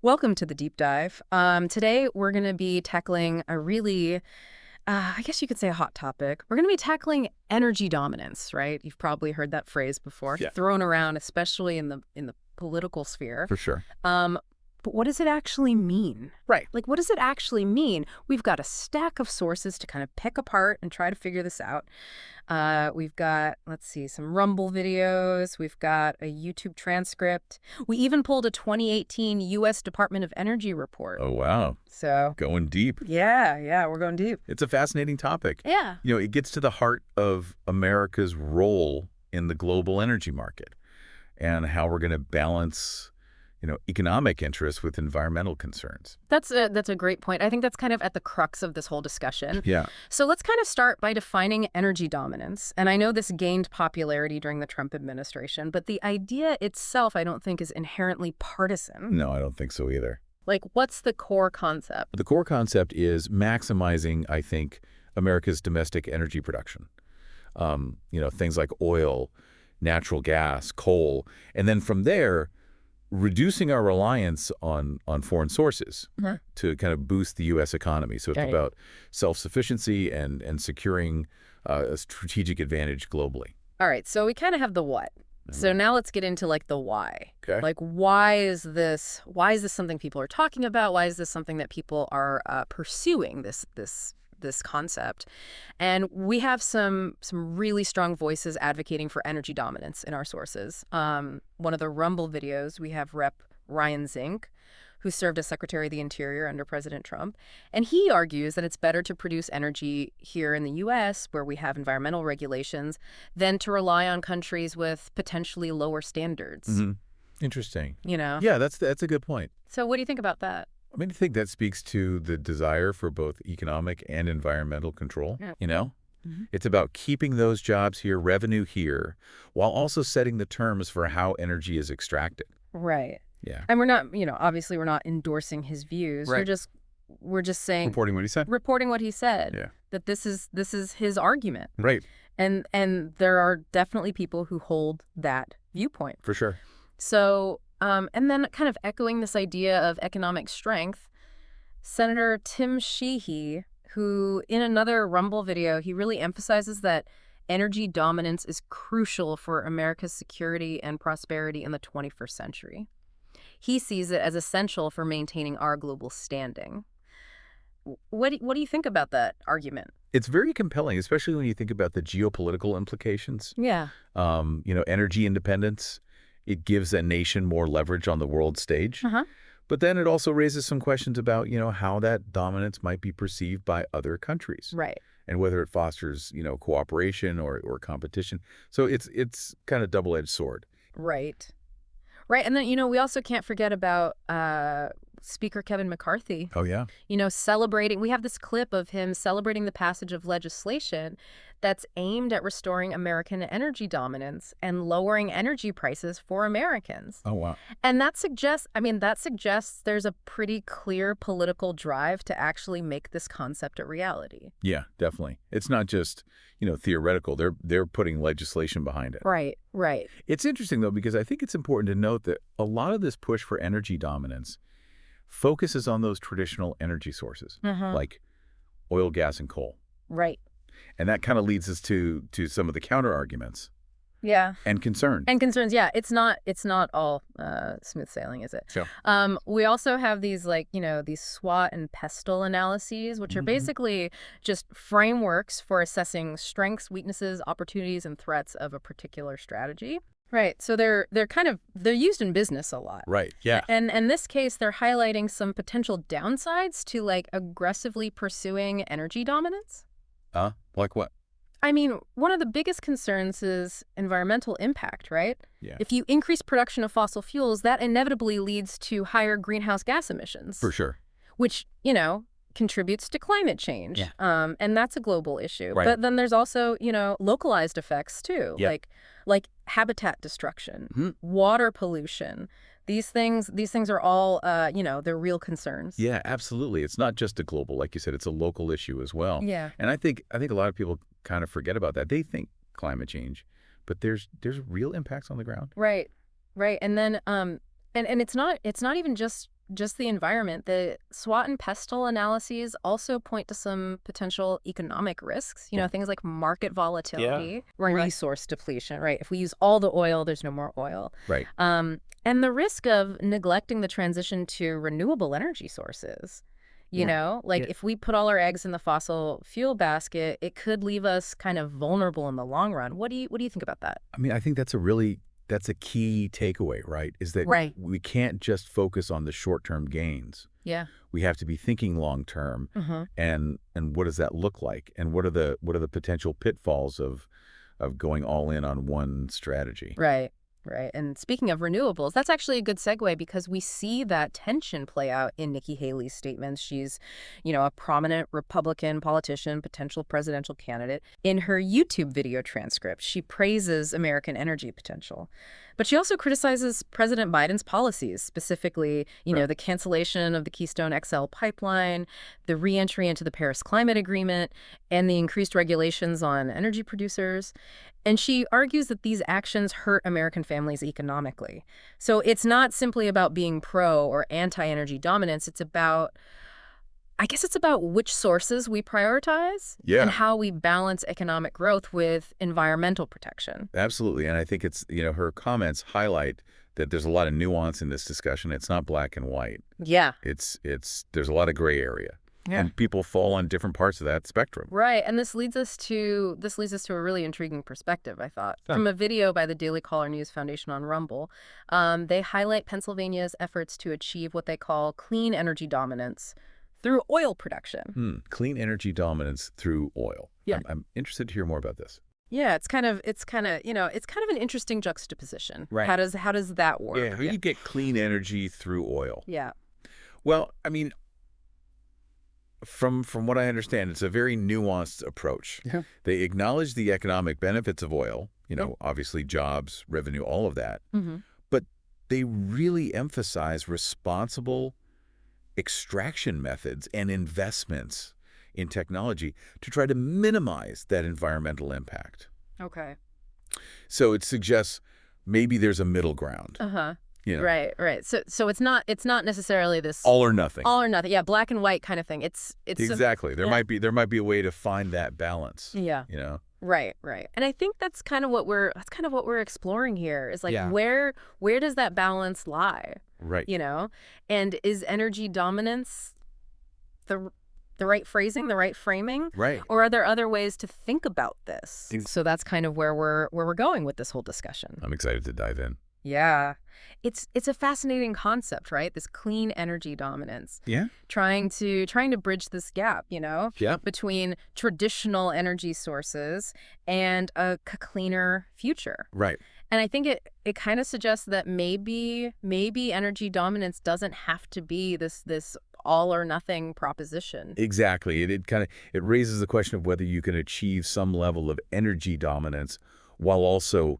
Welcome to the deep dive. Today, we're going to be tackling a really, I guess you could say a hot topic. We're going to be tackling energy dominance, right? You've probably heard that phrase before, Yeah, thrown around, especially in the political sphere. for sure. Um, but what does it actually mean? Right. Like, what does it actually mean? We've got a stack of sources to kind of pick apart and try to figure this out. We've got, let's see, some Rumble videos. We've got a YouTube transcript. We even pulled a 2018 U.S. Department of Energy report. Oh, wow. So, Going deep. yeah, we're going deep. It's a fascinating topic. Yeah. It gets to the heart of America's role in the global energy market and how we're going to balance, economic interests with environmental concerns. That's a great point. I think that's kind of at the crux of this whole discussion. Yeah. So let's kind of start by defining energy dominance. And I know this gained popularity during the Trump administration, but the idea itself, I don't think, is inherently partisan. No, I don't think so either. Like, what's the core concept? The core concept is maximizing, I think, America's domestic energy production. Things like oil, natural gas, coal, and then from there, reducing our reliance on foreign sources to kind of boost the U.S. economy. So it's Right. about self-sufficiency and securing a strategic advantage globally. All right, so we kind of have the what. So now let's get into like the why. Okay. Like, why is this something people are talking about? Why is this something that people are pursuing, this concept? And we have some really strong voices advocating for energy dominance in our sources. One of the Rumble videos, we have Rep. Ryan Zinke, who served as Secretary of the Interior under President Trump. And he argues that it's better to produce energy here in the U.S., where we have environmental regulations, than to rely on countries with potentially lower standards. Mm-hmm. Interesting. Yeah. Yeah, that's a good point. So what do you think about that? I mean, I think that speaks to the desire for both economic and environmental control, Yeah. Mhm. It's about keeping those jobs here, revenue here, while also setting the terms for how energy is extracted. Right. Yeah. And we're not, obviously we're not endorsing his views. Right. We're just saying, Reporting what he said. reporting what he said. Yeah. That this is his argument. Right. And there are definitely people who hold that viewpoint. For sure. So, and then kind of echoing this idea of economic strength, Senator Tim Sheehy, who in another Rumble video, he really emphasizes that energy dominance is crucial for America's security and prosperity in the 21st century. He sees it as essential for maintaining our global standing. What do you think about that argument? It's very compelling, especially when you think about the geopolitical implications. Yeah. Energy independence, it gives a nation more leverage on the world stage. Uh-huh. But then it also raises some questions about, how that dominance might be perceived by other countries. Right. And whether it fosters, cooperation or competition. So it's kind of double-edged sword. Right. Right. And then, we also can't forget about Speaker Kevin McCarthy. Oh, yeah. Celebrating. We have this clip of him celebrating the passage of legislation that's aimed at restoring American energy dominance and lowering energy prices for Americans. Oh, wow. And that suggests there's a pretty clear political drive to actually make this concept a reality. Yeah, definitely. It's not just, theoretical. They're putting legislation behind it. Right. It's interesting, though, because I think it's important to note that a lot of this push for energy dominance focuses on those traditional energy sources, like oil, gas, and coal. Right. And that kind of leads us to some of the counter arguments Yeah. and concerns. And concerns, yeah. It's not all smooth sailing, is it? So, We also have these these SWOT and PESTLE analyses, which are basically just frameworks for assessing strengths, weaknesses, opportunities, and threats of a particular strategy. Right. So they're used in business a lot. right, yeah. And in this case, they're highlighting some potential downsides to aggressively pursuing energy dominance. Like what? I mean, one of the biggest concerns is environmental impact, right? Yeah. If you increase production of fossil fuels, that inevitably leads to higher greenhouse gas emissions. For sure. Which, contributes to climate change. Yeah. And that's a global issue. Right. But then there's also, localized effects too, Yeah. like habitat destruction, water pollution. These things are all, they're real concerns. Yeah, absolutely. It's not just a global, like you said, it's a local issue as well. Yeah. And I think a lot of people kind of forget about that. They think climate change, but there's real impacts on the ground. Right. And then, and it's not even just just the environment, the SWOT and PESTEL analyses also point to some potential economic risks, things like market Yeah. volatility, Right. resource depletion, right? If we use all the oil, there's no more oil. Right. And the risk of neglecting the transition to renewable energy sources. Right. Like Yeah. if we put all our eggs in the fossil fuel basket, it could leave us kind of vulnerable in the long run. What do you think about that? I mean, I think that's a key takeaway, right? Is that Right. we can't just focus on the short-term gains. Yeah. We have to be thinking long-term, Mm-hmm. and what does that look like? And what are the potential pitfalls of going all in on one strategy? Right, right. And speaking of renewables, that's actually a good segue because we see that tension play out in Nikki Haley's statements. She's, a prominent Republican politician, potential presidential candidate. In her YouTube video transcript, she praises American energy potential. But she also criticizes President Biden's policies, specifically, Right. the cancellation of the Keystone XL pipeline, the reentry into the Paris Climate Agreement, and the increased regulations on energy producers. And she argues that these actions hurt American families economically. So it's not simply about being pro or anti-energy dominance. I guess it's about which sources we prioritize and Yeah. how we balance economic growth with environmental protection. Absolutely. And I think her comments highlight that there's a lot of nuance in this discussion. It's not black and white. Yeah. There's a lot of gray area. And people fall on different parts of that spectrum. Right, and this leads us to a really intriguing perspective, I thought. Sure. From a video by the Daily Caller News Foundation on Rumble, they highlight Pennsylvania's efforts to achieve what they call clean energy dominance through oil production. Clean energy dominance through oil. Yeah. I'm interested to hear more about this. Yeah, it's kind of an interesting juxtaposition. Right. How does that work? Yeah, how do you get clean energy through oil? Yeah. Well, I mean, from what I understand, it's a very nuanced approach. Yeah. They acknowledge the economic benefits of oil, obviously jobs, revenue, all of that. Mm-hmm. But they really emphasize responsible extraction methods and investments in technology to try to minimize that environmental impact. Okay. So it suggests maybe there's a middle ground. Uh-huh. You know, Right. So it's not necessarily this all or nothing. all or nothing. Yeah, black and white kind of thing. It's Exactly. There yeah. might be a way to find that balance. Yeah. You know. Right. And I think that's kind of what we're exploring here is like Yeah. where does that balance lie? Right. And is energy dominance the right phrasing, the right framing? Right. Or are there other ways to think about this? Ex- So that's kind of where we're going with this whole discussion. I'm excited to dive in. Yeah. It's a fascinating concept, right? This clean energy dominance. Yeah. Trying to bridge this gap, Yeah. between traditional energy sources and a cleaner future. Right. And I think it kind of suggests that maybe energy dominance doesn't have to be this all or nothing proposition. Exactly. It raises the question of whether you can achieve some level of energy dominance while also,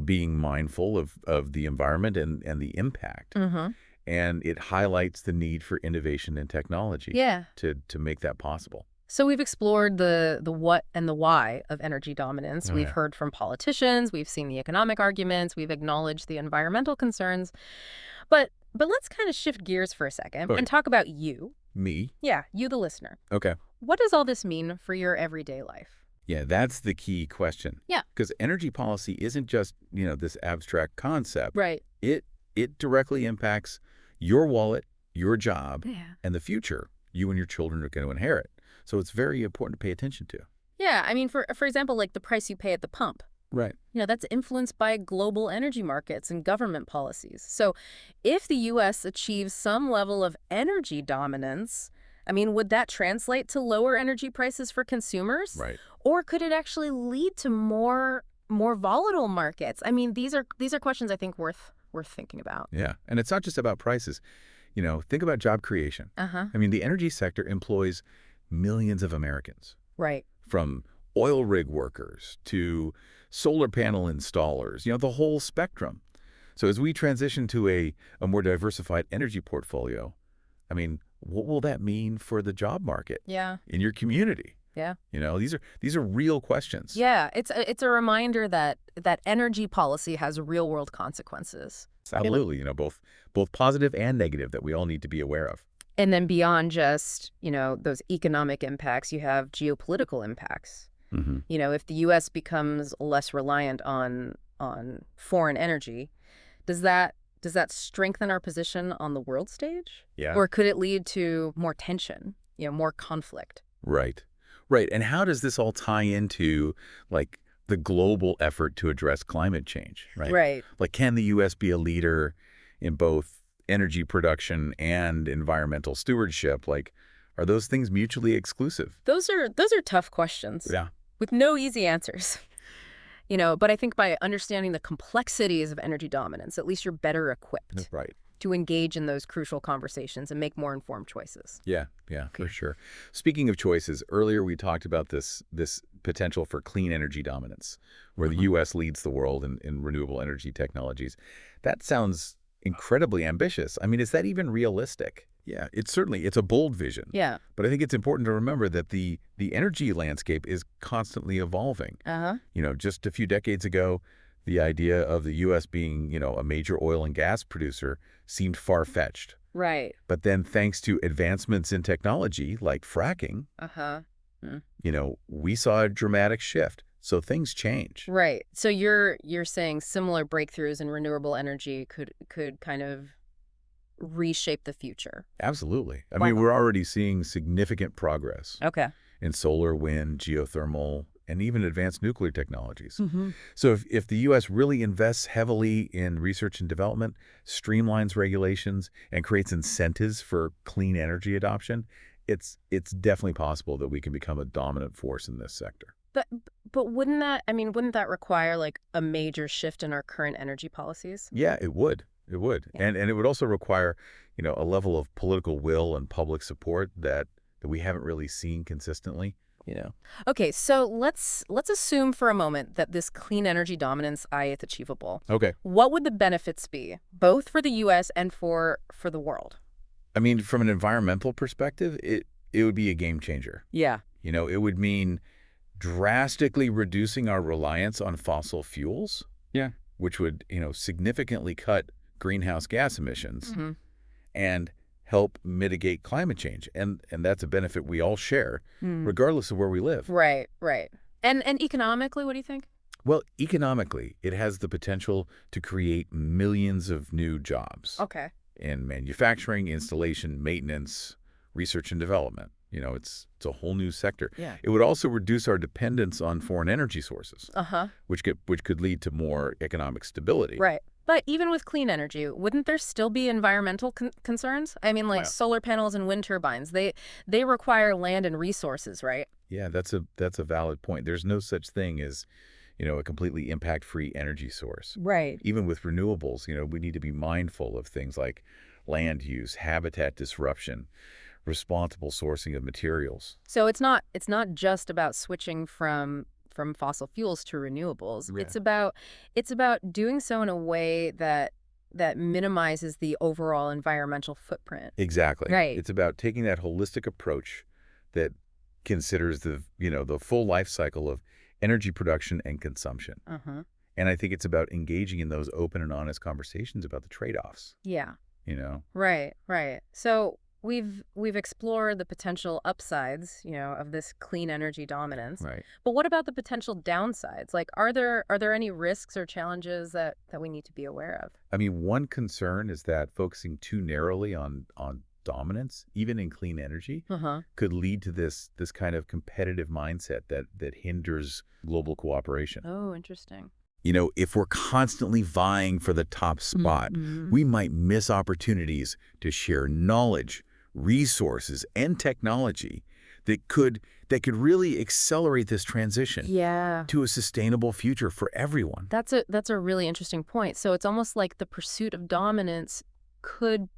being mindful of the environment and the impact. Mm-hmm. And it highlights the need for innovation and technology Yeah. to make that possible. So we've explored the what and the why of energy dominance. Oh, We've yeah. heard from politicians, we've seen the economic arguments, we've acknowledged the environmental concerns. But let's kind of shift gears for a second Okay. and talk about you. Me? Yeah, you the listener. Okay. What does all this mean for your everyday life? Yeah, that's the key question. Yeah. Because energy policy isn't just, this abstract concept. Right. It directly impacts your wallet, your job, Yeah. and the future you and your children are going to inherit. So it's very important to pay attention to. Yeah, I mean, for example, like the price you pay at the pump. Right. That's influenced by global energy markets and government policies. So if the U.S. achieves some level of energy dominance, I mean, would that translate to lower energy prices for consumers? Right. Or could it actually lead to more volatile markets? I mean, these are questions I think worth thinking about. Yeah. And it's not just about prices. Think about job creation. Uh-huh. I mean, the energy sector employs millions of Americans, Right. from oil rig workers to solar panel installers, the whole spectrum. So as we transition to a more diversified energy portfolio, I mean, what will that mean for the job market Yeah. in your community? Yeah. These are real questions. Yeah, it's a reminder that energy policy has real-world consequences. Absolutely, both positive and negative that we all need to be aware of. And then beyond just, those economic impacts, you have geopolitical impacts. Hmm. If the U.S. becomes less reliant on foreign energy, does that strengthen our position on the world stage? Yeah. Or could it lead to more tension, more conflict? Right. Right. And how does this all tie into like the global effort to address climate change, right? Right. Like, can the U.S. be a leader in both energy production and environmental stewardship? Like, are those things mutually exclusive? Those are tough questions Yeah. with no easy answers. But I think by understanding the complexities of energy dominance, at least you're better equipped Right. to engage in those crucial conversations and make more informed choices. Yeah, yeah, for sure. Speaking of choices, earlier we talked about this potential for clean energy dominance, where the U.S. leads the world in renewable energy technologies. That sounds incredibly ambitious. I mean, is that even realistic? Yeah, it's a bold vision. Yeah. But I think it's important to remember that the energy landscape is constantly evolving. Uh-huh. Just a few decades ago, the idea of the U.S. being, a major oil and gas producer seemed far-fetched. Right. But then thanks to advancements in technology like fracking, Uh-huh. we saw a dramatic shift. So things change. Right. So you're saying similar breakthroughs in renewable energy could kind of reshape the future. Absolutely. I Wow. mean, we're already seeing significant progress Okay. in solar, wind, geothermal, and even advanced nuclear technologies. Mm-hmm. So if the U.S. really invests heavily in research and development, streamlines regulations, and creates incentives for clean energy adoption, it's definitely possible that we can become a dominant force in this sector. But wouldn't that require like a major shift in our current energy policies? Yeah, it would. It would. Yeah. And it would also require, a level of political will and public support that we haven't really seen consistently. Okay, so let's assume for a moment that this clean energy dominance is achievable. Okay. What would the benefits be, both for the U.S. and for the world? I mean, from an environmental perspective, it would be a game changer. Yeah. It would mean drastically reducing our reliance on fossil fuels. Yeah. Which would, significantly cut greenhouse gas emissions Mm-hmm. and help mitigate climate change. And that's a benefit we all share, regardless of where we live. Right, right. And economically, what do you think? Well, economically, it has the potential to create millions of new jobs Okay. in manufacturing, installation, maintenance, research and development. It's a whole new sector. Yeah. It would also reduce our dependence on foreign energy sources, Uh-huh. which could lead to more economic stability. Right. But even with clean energy, wouldn't there still be environmental concerns? I mean, like Wow. solar panels and wind turbines, they require land and resources, right? Yeah, that's a valid point. There's no such thing as, a completely impact-free energy source. Right. Even with renewables, we need to be mindful of things like land use, habitat disruption, responsible sourcing of materials. So it's not just about switching from fossil fuels to renewables. Yeah. It's about doing so in a way that minimizes the overall environmental footprint. Exactly. Right. It's about taking that holistic approach that considers the full life cycle of energy production and consumption. Uh-huh. And I think it's about engaging in those open and honest conversations about the trade-offs, Yeah. Right. Right. So we've explored the potential upsides, of this clean energy dominance. Right. But what about the potential downsides? Like, are there any risks or challenges that we need to be aware of? I mean, one concern is that focusing too narrowly on dominance, even in clean energy, Uh-huh. could lead to this kind of competitive mindset that hinders global cooperation. Oh, interesting. If we're constantly vying for the top spot, we might miss opportunities to share knowledge, resources, and technology that could really accelerate this transition Yeah. to a sustainable future for everyone. That's a really interesting point. So it's almost like the pursuit of dominance could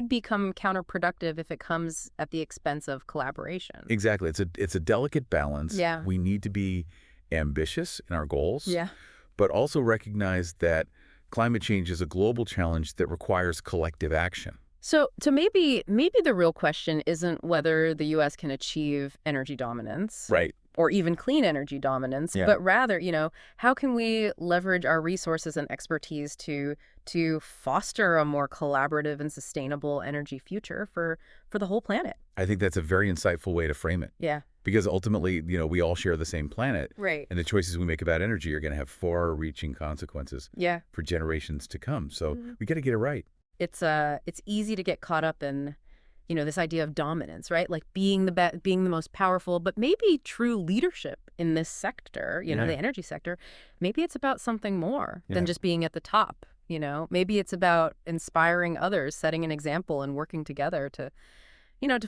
become counterproductive if it comes at the expense of collaboration. Exactly. It's a delicate balance. Yeah. We need to be ambitious in our goals, Yeah. but also recognize that climate change is a global challenge that requires collective action. So maybe the real question isn't whether the U.S. can achieve energy dominance. Right. or even clean energy dominance, Yeah. but rather, how can we leverage our resources and expertise to foster a more collaborative and sustainable energy future for the whole planet? I think that's a very insightful way to frame it. Yeah. Because ultimately, we all share the same planet, Right. and the choices we make about energy are going to have far-reaching consequences Yeah. for generations to come. So Mhm. we got to get it right. It's easy to get caught up in, this idea of dominance, right? Like being the most powerful, but maybe true leadership in this sector, Yeah. the energy sector, maybe it's about something more than Yeah. just being at the top. Maybe it's about inspiring others, setting an example and working together to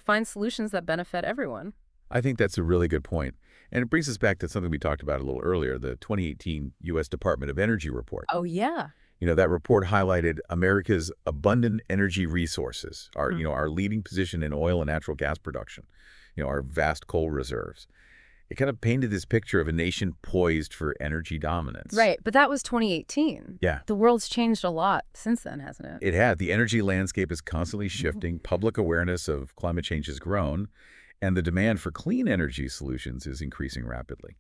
find solutions that benefit everyone. I think that's a really good point. And it brings us back to something we talked about a little earlier, the 2018 U.S. Department of Energy report. Oh, yeah. That report highlighted America's abundant energy resources, our, Hmm. our leading position in oil and natural gas production, our vast coal reserves. It kind of painted this picture of a nation poised for energy dominance. Right. But that was 2018. Yeah, The world's changed a lot since then, hasn't it? it had. The energy landscape is constantly Mhm. shifting. Public awareness of climate change has grown, and the demand for clean energy solutions is increasing rapidly.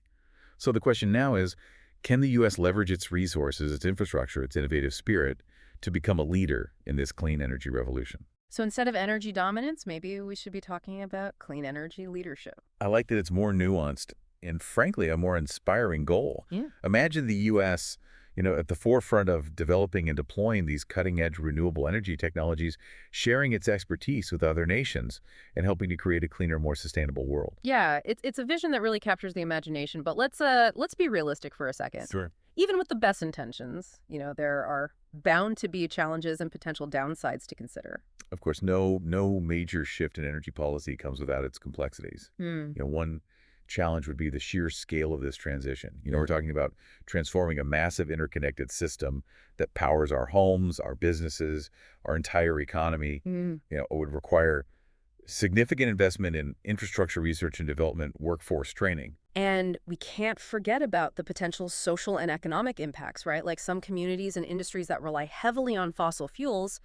So the question now is, can the U.S. leverage its resources, its infrastructure, its innovative spirit to become a leader in this clean energy revolution? So instead of energy dominance, maybe we should be talking about clean energy leadership. I like that it's more nuanced and, frankly, a more inspiring goal. Yeah. Imagine the U.S., at the forefront of developing and deploying these cutting-edge renewable energy technologies, sharing its expertise with other nations and helping to create a cleaner, more sustainable world. Yeah, it's a vision that really captures the imagination, but let's be realistic for a second. Sure. Even with the best intentions, there are bound to be challenges and potential downsides to consider. Of course, no major shift in energy policy comes without its complexities. Hmm. One challenge would be the sheer scale of this transition. We're talking about transforming a massive interconnected system that powers our homes, our businesses, our entire economy. Hmm. It would require significant investment in infrastructure research and development, workforce training. And we can't forget about the potential social and economic impacts, right? Like some communities and industries that rely heavily on fossil fuels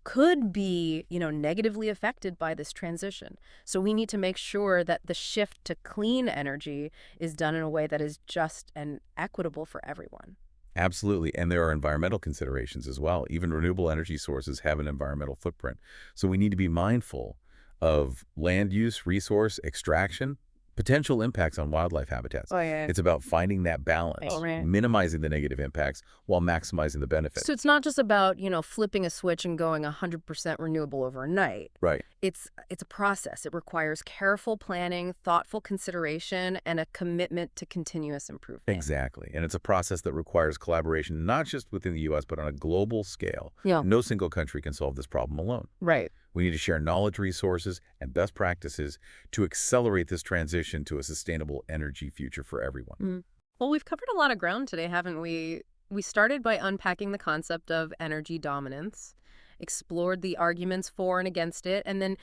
could be, negatively affected by this transition. So we need to make sure that the shift to clean energy is done in a way that is just and equitable for everyone. Absolutely. And there are environmental considerations as well. Even renewable energy sources have an environmental footprint. So we need to be mindful of land use, resource extraction, potential impacts on wildlife habitats. Oh, yeah. It's about finding that balance, Right. minimizing the negative impacts while maximizing the benefits. So it's not just about, flipping a switch and going 100% renewable overnight. Right. It's a process. It requires careful planning, thoughtful consideration, and a commitment to continuous improvement. Exactly. And it's a process that requires collaboration, not just within the U.S., but on a global scale. Yeah. No single country can solve this problem alone. Right. We need to share knowledge resources and best practices to accelerate this transition to a sustainable energy future for everyone. Mm. Well, we've covered a lot of ground today, haven't we? We started by unpacking the concept of energy dominance, explored the arguments for and against it, and then,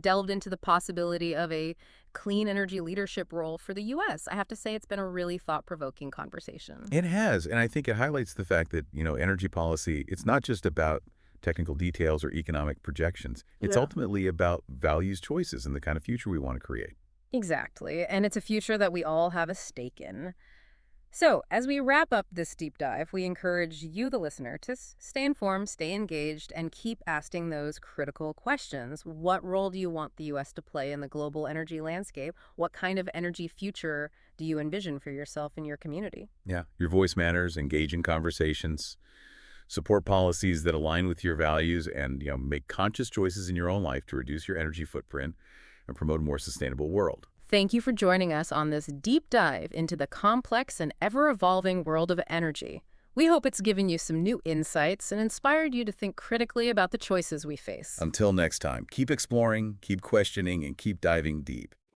delved into the possibility of a clean energy leadership role for the U.S. I have to say it's been a really thought-provoking conversation. It has, and I think it highlights the fact that, energy policy, it's not just about technical details or economic projections. It's Yeah. ultimately about values, choices, and the kind of future we want to create. Exactly, and it's a future that we all have a stake in. So, as we wrap up this deep dive, we encourage you, the listener, to stay informed, stay engaged, and keep asking those critical questions. What role do you want the U.S. to play in the global energy landscape? What kind of energy future do you envision for yourself and your community? Yeah, your voice matters, engage in conversations, support policies that align with your values, and, make conscious choices in your own life to reduce your energy footprint and promote a more sustainable world. Thank you for joining us on this deep dive into the complex and ever-evolving world of energy. We hope it's given you some new insights and inspired you to think critically about the choices we face. Until next time, keep exploring, keep questioning, and keep diving deep.